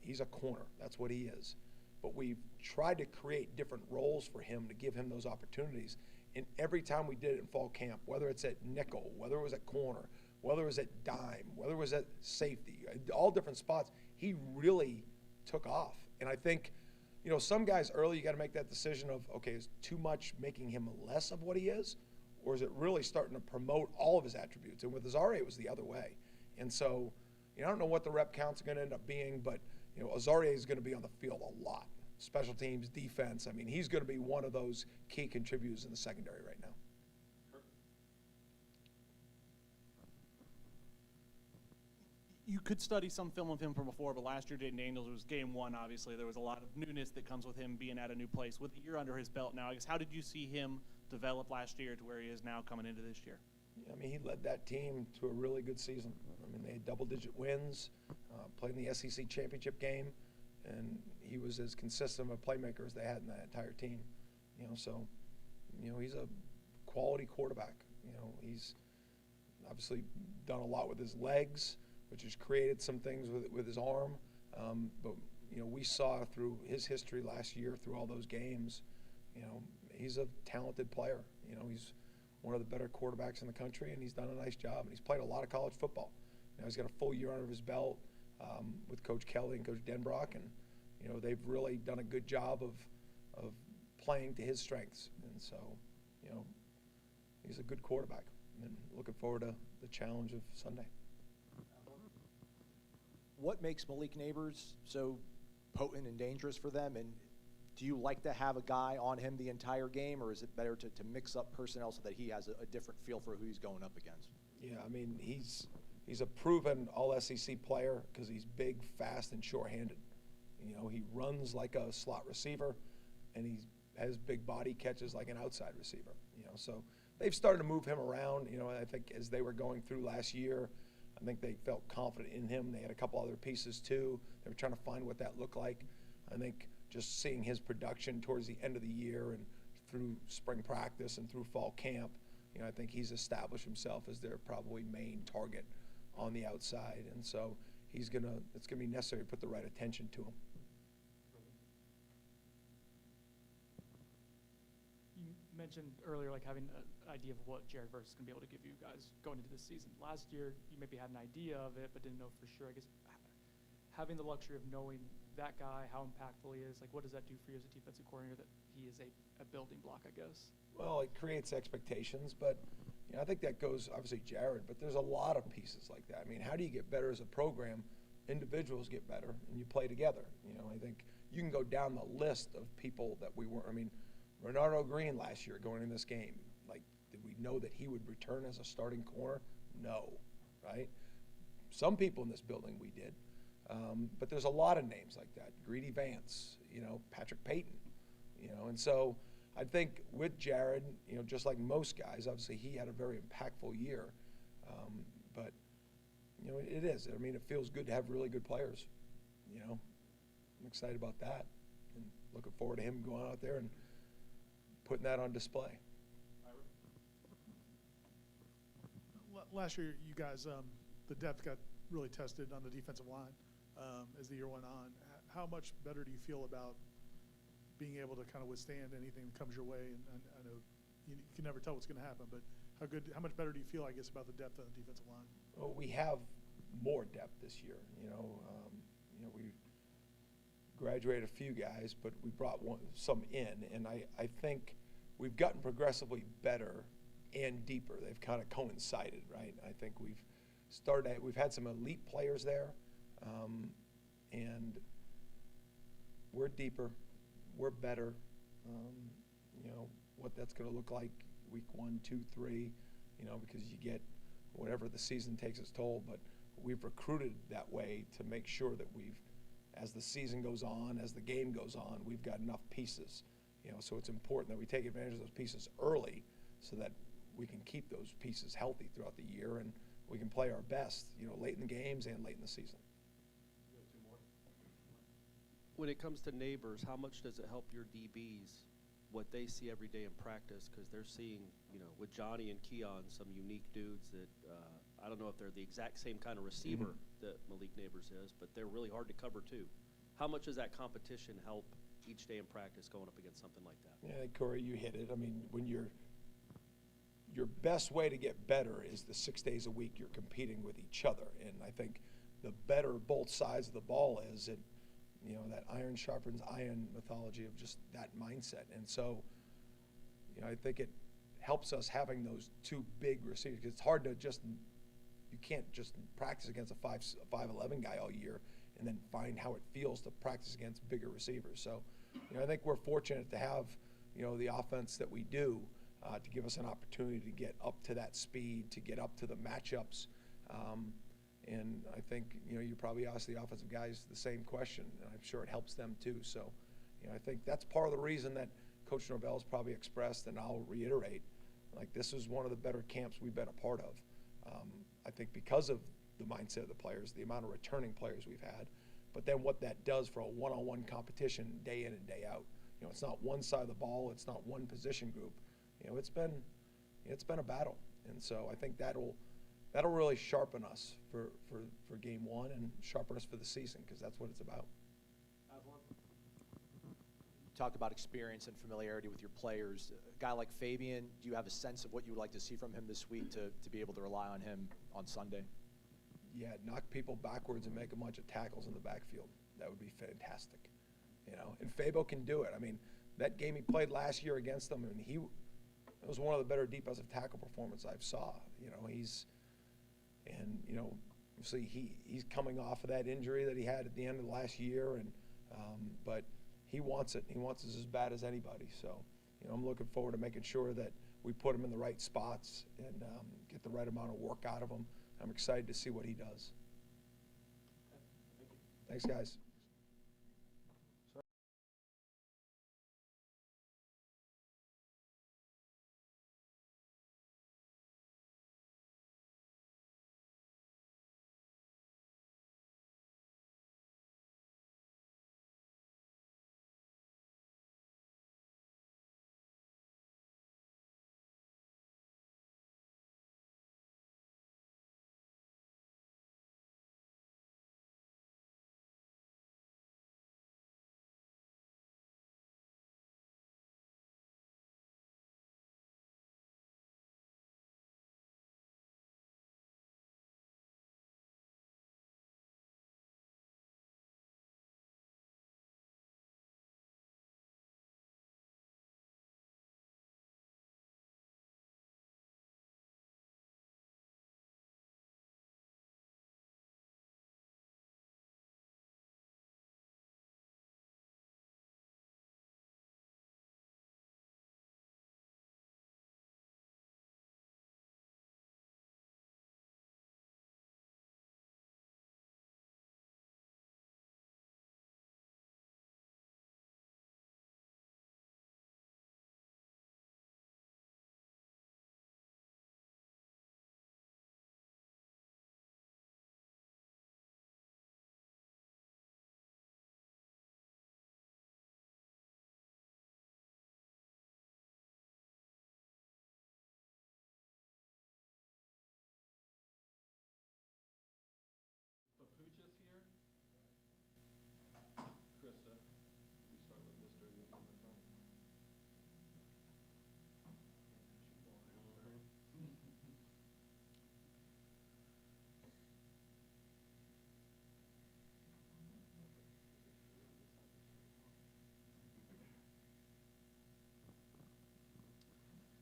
he's a corner, that's what he is. But we've tried to create different roles for him to give him those opportunities. And every time we did it in fall camp, whether it's at nickel, whether it was at corner, whether it was at dime, whether it was at safety, all different spots, he really took off. And I think, some guys early, you got to make that decision of, okay, is too much making him less of what he is, or is it really starting to promote all of his attributes? And with Azarie, it was the other way. And so, I don't know what the rep counts are going to end up being, but Azarie is going to be on the field a lot. Special teams, defense. I mean, he's going to be one of those key contributors in the secondary right now. You could study some film of him from before, but last year, Jaden Daniels, it was game 1, obviously. There was a lot of newness that comes with him being at a new place. With a year under his belt now, I guess, how did you see him develop last year to where he is now coming into this year? I mean, he led that team to a really good season. I mean, they had double-digit wins, played in the SEC championship game, and he was as consistent of a playmaker as they had in that entire team. So, he's a quality quarterback. He's obviously done a lot with his legs, which has created some things with his arm. But, we saw through his history last year, through all those games, he's a talented player. He's one of the better quarterbacks in the country, and he's done a nice job. And he's played a lot of college football. He's got a full year under his belt with Coach Kelly and Coach Denbrock, and they've really done a good job of playing to his strengths. And so, he's a good quarterback. And looking forward to the challenge of Sunday. What makes Malik Neighbors so potent and dangerous for them? And do you like to have a guy on him the entire game, or is it better to mix up personnel so that he has a different feel for who he's going up against? Yeah, I mean, he's a proven all-SEC player because he's big, fast, and short-handed. He runs like a slot receiver, and he's has big body catches like an outside receiver. So they've started to move him around. I think as they were going through last year, I think they felt confident in him. They had a couple other pieces too. They were trying to find what that looked like. I think just seeing his production towards the end of the year and through spring practice and through fall camp, I think he's established himself as their probably main target on the outside. And so it's gonna be necessary to put the right attention to him. You mentioned earlier having an idea of what Jared Verse is going to be able to give you guys going into this season. Last year, you maybe had an idea of it, but didn't know for sure. I guess having the luxury of knowing that guy, how impactful he is, what does that do for you as a defensive coordinator that he is a building block, I guess? Well, it creates expectations, but I think that goes, obviously, Jared, but there's a lot of pieces like that. I mean, how do you get better as a program? Individuals get better, and you play together. I think you can go down the list of people that we were. I mean, Renardo Green last year going in this game, did we know that he would return as a starting corner? No, right? Some people in this building we did, but there's a lot of names like that. Greedy Vance, Patrick Payton, and so I think with Jared, just like most guys, obviously he had a very impactful year, but it is. I mean, it feels good to have really good players. I'm excited about that, and looking forward to him going out there and putting that on display. Last year, you guys, the depth got really tested on the defensive line as the year went on. How much better do you feel about being able to kind of withstand anything that comes your way? And I know you can never tell what's going to happen, but how much better do you feel, I guess, about the depth on the defensive line? Well, we have more depth this year. We graduated a few guys, but we brought some in, and I think we've gotten progressively better and deeper. They've kind of coincided, right? I think we've had some elite players there, and we're deeper, we're better. What that's going to look like week 1, 2, 3, because you get whatever the season takes its toll, but we've recruited that way to make sure that as the season goes on, as the game goes on, we've got enough pieces. So it's important that we take advantage of those pieces early so that we can keep those pieces healthy throughout the year and we can play our best, late in the games and late in the season. When it comes to neighbors, how much does it help your DBs, what they see every day in practice? Because they're seeing, with Johnny and Keon, some unique dudes that I don't know if they're the exact same kind of receiver that Malik Neighbors is, but they're really hard to cover too. How much does that competition help each day in practice going up against something like that? Yeah, Corey, you hit it. I mean, when your best way to get better is the 6 days a week you're competing with each other. And I think the better both sides of the ball is, that iron sharpens iron mythology of just that mindset. And so, I think it helps us having those two big receivers. It's hard to you can't just practice against a 5'11" guy all year and then find how it feels to practice against bigger receivers. So, I think we're fortunate to have, the offense that we do to give us an opportunity to get up to that speed, to get up to the matchups. And I think, you probably ask the offensive guys the same question, and I'm sure it helps them too. So, I think that's part of the reason that Coach Norvell's probably expressed, and I'll reiterate, this is one of the better camps we've been a part of. I think because of the mindset of the players, the amount of returning players we've had, but then what that does for a one-on-one competition day in and day out. It's not one side of the ball, it's not one position group. It's been a battle, and so I think that'll really sharpen us for game 1 and sharpen us for the season, because that's what it's about. You talked about experience and familiarity with your players. A guy like Fabian, do you have a sense of what you would like to see from him this week to be able to rely on him on Sunday? Yeah, knock people backwards and make a bunch of tackles in the backfield. That would be fantastic. And Fabo can do it. I mean, that game he played last year against them, and it was one of the better defensive tackle performances I've saw. Obviously he's coming off of that injury that he had at the end of the last year, and but he wants it. He wants it as bad as anybody. So, I'm looking forward to making sure that we put him in the right spots and get the right amount of work out of him. I'm excited to see what he does. Thanks, guys.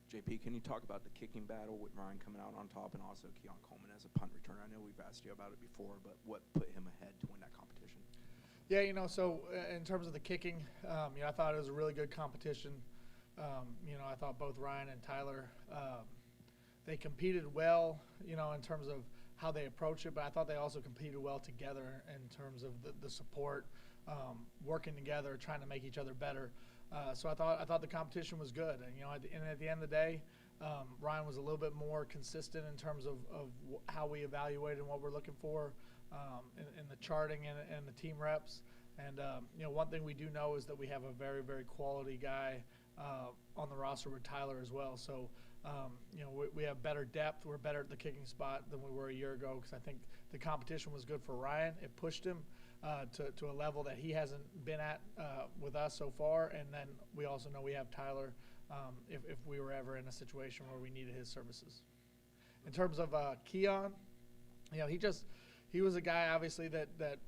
JP, can you talk about the kicking battle with Ryan coming out on top and also Keon Coleman as a punt returner? I know we've asked you about it before, but what put him ahead to win that competition? Yeah, so in terms of the kicking, I thought it was a really good competition. I thought both Ryan and Tyler, they competed well, in terms of how they approach it, but I thought they also competed well together in terms of the support, working together, trying to make each other better. So I thought the competition was good, and at the end of the day, Ryan was a little bit more consistent in terms of how we evaluate and what we're looking for in the charting and the team reps. And one thing we do know is that we have a very, very quality guy on the roster with Tyler as well. So we have better depth. We're better at the kicking spot than we were a year ago, because I think the competition was good for Ryan. It pushed him to a level that he hasn't been at with us so far. And then we also know we have Tyler if we were ever in a situation where we needed his services. In terms of Keon, he was a guy obviously that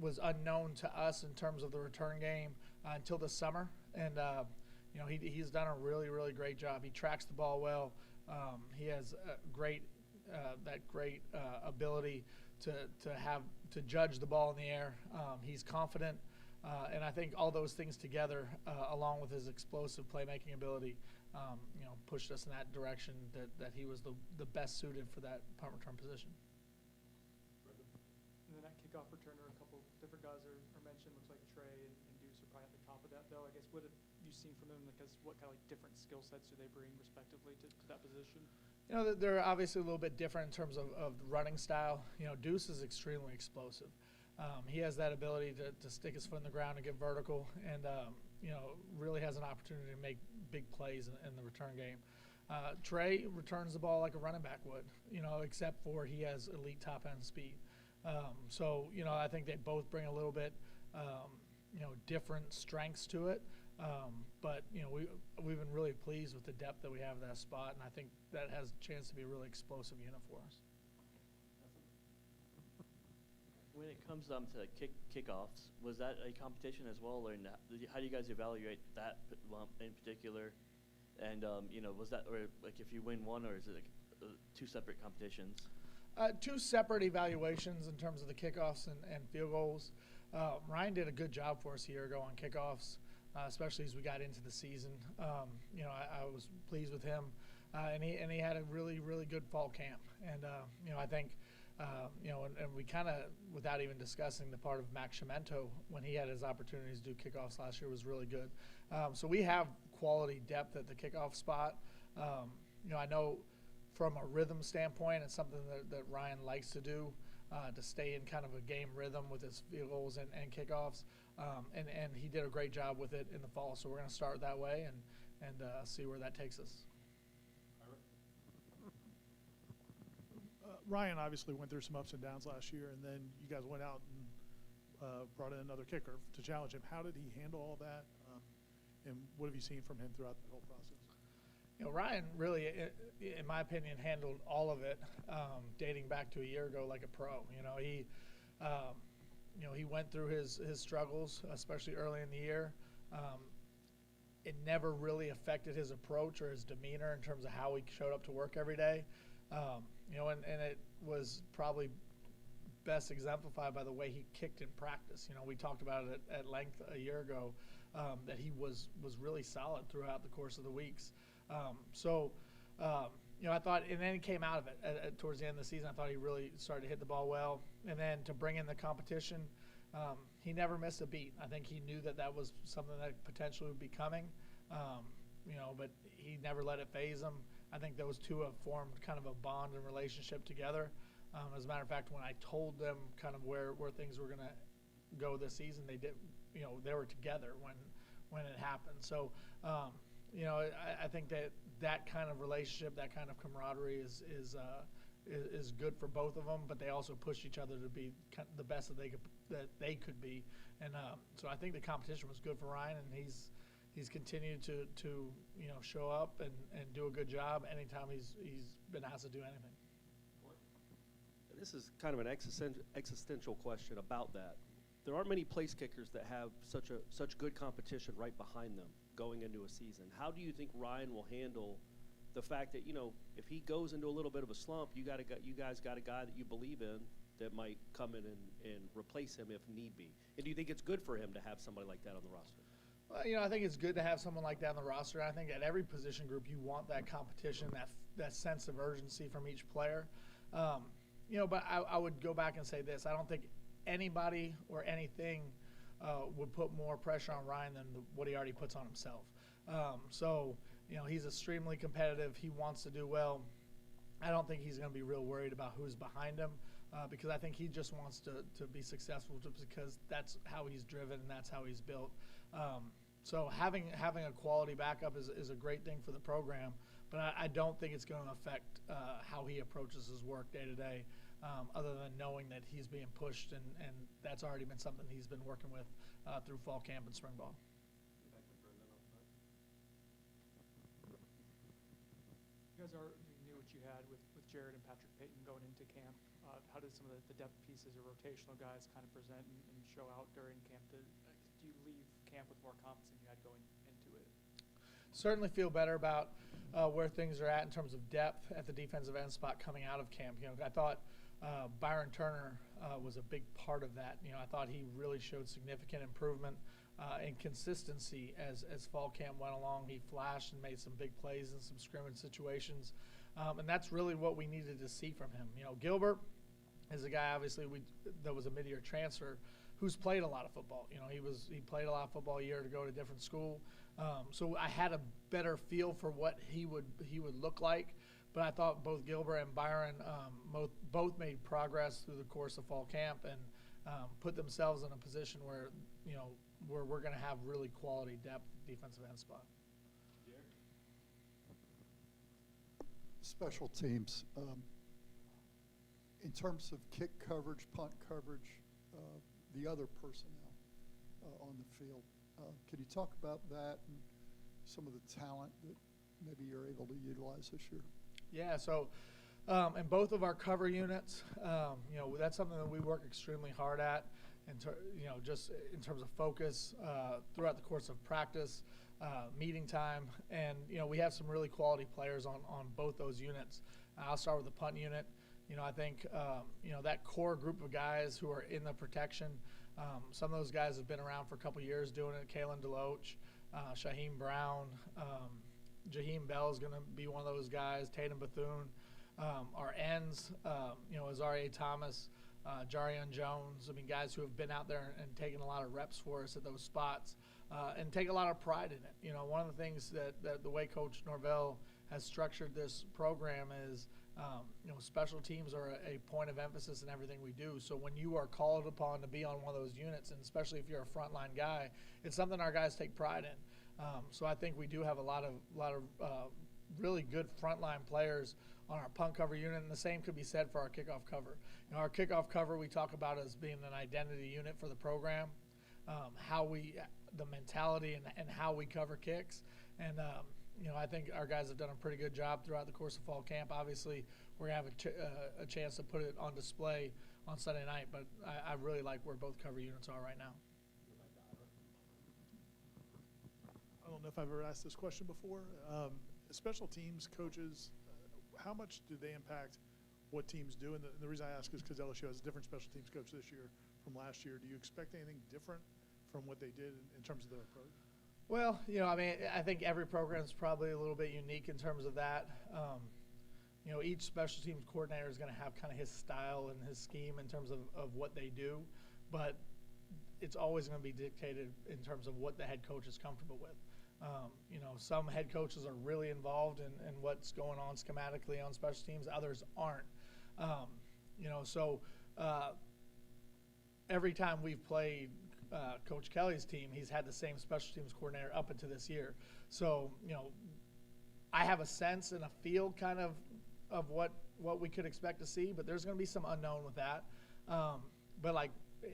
was unknown to us in terms of the return game until the summer. And he's done a really, really great job. He tracks the ball well. He has that great ability to judge the ball in the air. He's confident, and I think all those things together, along with his explosive playmaking ability, pushed us in that direction that he was the best suited for that punt return position. And then that kickoff returner, a couple different guys are mentioned. Looks like Trey and Deuce are probably at the top of that, though. I guess what have you seen from them? Because what kind of different skill sets do they bring respectively to that position? They're obviously a little bit different in terms of running style. Deuce is extremely explosive. He has that ability to stick his foot in the ground and get vertical, and really has an opportunity to make big plays in the return game. Trey returns the ball like a running back would, except for he has elite top end speed. So I think they both bring a little bit different strengths to it. But we've been really pleased with the depth that we have in that spot, and I think that has a chance to be a really explosive unit for us. When it comes to kickoffs, was that a competition as well, or how do you guys evaluate that in particular? And was that, or like if you win one, or is it like two separate competitions? Two separate evaluations in terms of the kickoffs and field goals. Ryan did a good job for us a year ago on kickoffs, especially as we got into the season. I was pleased with him, and he had a really, really good fall camp. And I think and we kind of, without even discussing the part of Max Shimento when he had his opportunities to do kickoffs last year, was really good. So we have quality depth at the kickoff spot. I know from a rhythm standpoint, it's something that Ryan likes to do, to stay in kind of a game rhythm with his field goals and kickoffs. And he did a great job with it in the fall. So we're going to start that way and see where that takes us. Ryan obviously went through some ups and downs last year, and then you guys went out and brought in another kicker to challenge him. How did he handle all that, and what have you seen from him throughout the whole process? Ryan really, in my opinion, handled all of it, dating back to a year ago like a pro. He went through his struggles, especially early in the year. It never really affected his approach or his demeanor in terms of how he showed up to work every day. And it was probably best exemplified by the way he kicked in practice. We talked about it at length a year ago, that he was really solid throughout the course of the weeks. I thought, and then he came out of it towards the end of the season. I thought he really started to hit the ball well. And then to bring in the competition, he never missed a beat. I think he knew that was something that potentially would be coming, but he never let it faze him. I think those two have formed kind of a bond and relationship together. As a matter of fact, when I told them kind of where things were going to go this season, they did. They were together when it happened. So, I think that kind of relationship, that kind of camaraderie is good for both of them. But they also push each other to be the best that they could be. And so I think the competition was good for Ryan, and he's continued to show up and do a good job anytime he's been asked to do anything. This is kind of an existential question about that. There aren't many place kickers that have such good competition right behind them going into a season. How do you think Ryan will handle the fact that, if he goes into a little bit of a slump, you guys got a guy that you believe in that might come in and replace him if need be. And do you think it's good for him to have somebody like that on the roster? Well, I think it's good to have someone like that on the roster. I think at every position group you want that competition, that sense of urgency from each player. But I would go back and say this. I don't think anybody or anything would put more pressure on Ryan than what he already puts on himself. He's extremely competitive. He wants to do well. I don't think he's going to be real worried about who's behind him because I think he just wants to be successful just because that's how he's driven and that's how he's built. So having a quality backup is a great thing for the program, but I don't think it's going to affect how he approaches his work day to day, other than knowing that he's being pushed, and that's already been something he's been working with through fall camp and spring ball. You knew what you had with Jared and Patrick Payton going into camp. How did some of the depth pieces or rotational guys kind of present and show out during camp? Do you leave camp with more confidence than you had going into it? Certainly feel better about where things are at in terms of depth at the defensive end spot coming out of camp. I thought Byron Turner was a big part of that. I thought he really showed significant improvement and consistency as fall camp went along. He flashed and made some big plays in some scrimmage situations, and that's really what we needed to see from him. Gilbert is a guy obviously that was a mid-year transfer who's played a lot of football. He played a lot of football a year to go to a different school, so I had a better feel for what he would look like. But I thought both Gilbert and Byron both made progress through the course of fall camp and put themselves in a position where we're going to have really quality depth defensive end spot. Special teams. In terms of kick coverage, punt coverage, the other personnel on the field, can you talk about that and some of the talent that maybe you're able to utilize this year? Yeah, so in both of our cover units, that's something that we work extremely hard at, just in terms of focus throughout the course of practice, meeting time, and we have some really quality players on both those units. I'll start with the punt unit. I think that core group of guys who are in the protection. Some of those guys have been around for a couple years doing it. Kalen DeLoach, Shaheem Brown. Jaheim Bell is going to be one of those guys. Tatum Bethune. Our ends, Azaria Thomas, Jarian Jones. Guys who have been out there and taken a lot of reps for us at those spots and take a lot of pride in it. One of the things that the way Coach Norvell has structured this program is, special teams are a point of emphasis in everything we do. So when you are called upon to be on one of those units, and especially if you're a frontline guy, it's something our guys take pride in. So I think we do have a lot of really good frontline players on our punt cover unit, and the same could be said for our kickoff cover. Our kickoff cover we talk about as being an identity unit for the program, the mentality and how we cover kicks. And I think our guys have done a pretty good job throughout the course of fall camp. Obviously, we're going to have a chance to put it on display on Sunday night, but I really like where both cover units are right now. I don't know if I've ever asked this question before. Special teams coaches, how much do they impact what teams do? And the reason I ask is because LSU has a different special teams coach this year from last year. Do you expect anything different from what they did in terms of their approach? Well, I think every program is probably a little bit unique in terms of that. Each special teams coordinator is going to have kind of his style and his scheme in terms of what they do, but it's always going to be dictated in terms of what the head coach is comfortable with. Some head coaches are really involved in what's going on schematically on special teams. Others aren't. Every time we've played Coach Kelly's team, he's had the same special teams coordinator up until this year. So, I have a sense and a feel kind of what we could expect to see, but there's going to be some unknown with that. But like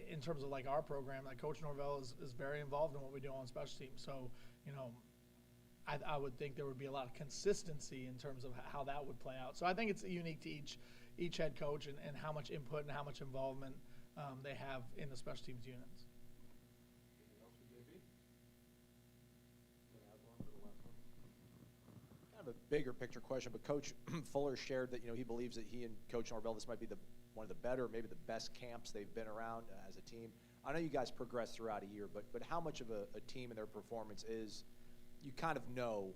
in terms of like our program, like Coach Norvell is very involved in what we do on special teams. So, I would think there would be a lot of consistency in terms of how that would play out. So I think it's unique to each head coach and how much input and how much involvement they have in the special teams units. Kind of a bigger picture question, but Coach Fuller shared that, he believes that he and Coach Norvell, this might be one of the better, maybe the best camps they've been around as a team. I know you guys progress throughout a year, but how much of a team and their performance is, you kind of know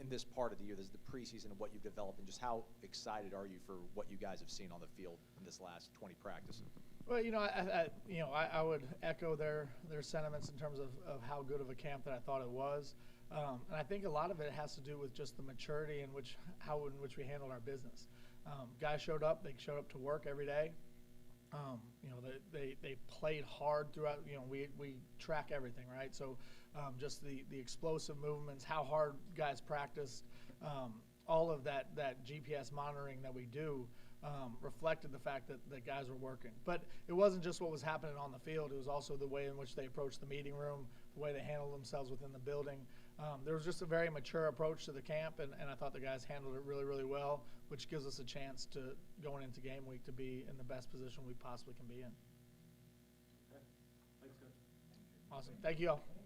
in this part of the year, this is the preseason of what you've developed, and just how excited are you for what you guys have seen on the field in this last 20 practices? Well, I would echo their sentiments in terms of how good of a camp that I thought it was. And I think a lot of it has to do with just the maturity in which we handled our business. Guys showed up. They showed up to work every day. They played hard throughout. We track everything, right? So just the explosive movements, how hard guys practiced, all of that GPS monitoring that we do reflected the fact that guys were working. But it wasn't just what was happening on the field. It was also the way in which they approached the meeting room, the way they handled themselves within the building. There was just a very mature approach to the camp, and I thought the guys handled it really, really well, which gives us a chance to, going into game week, to be in the best position we possibly can be in. Okay. Thanks, Coach. Awesome. Thank you all.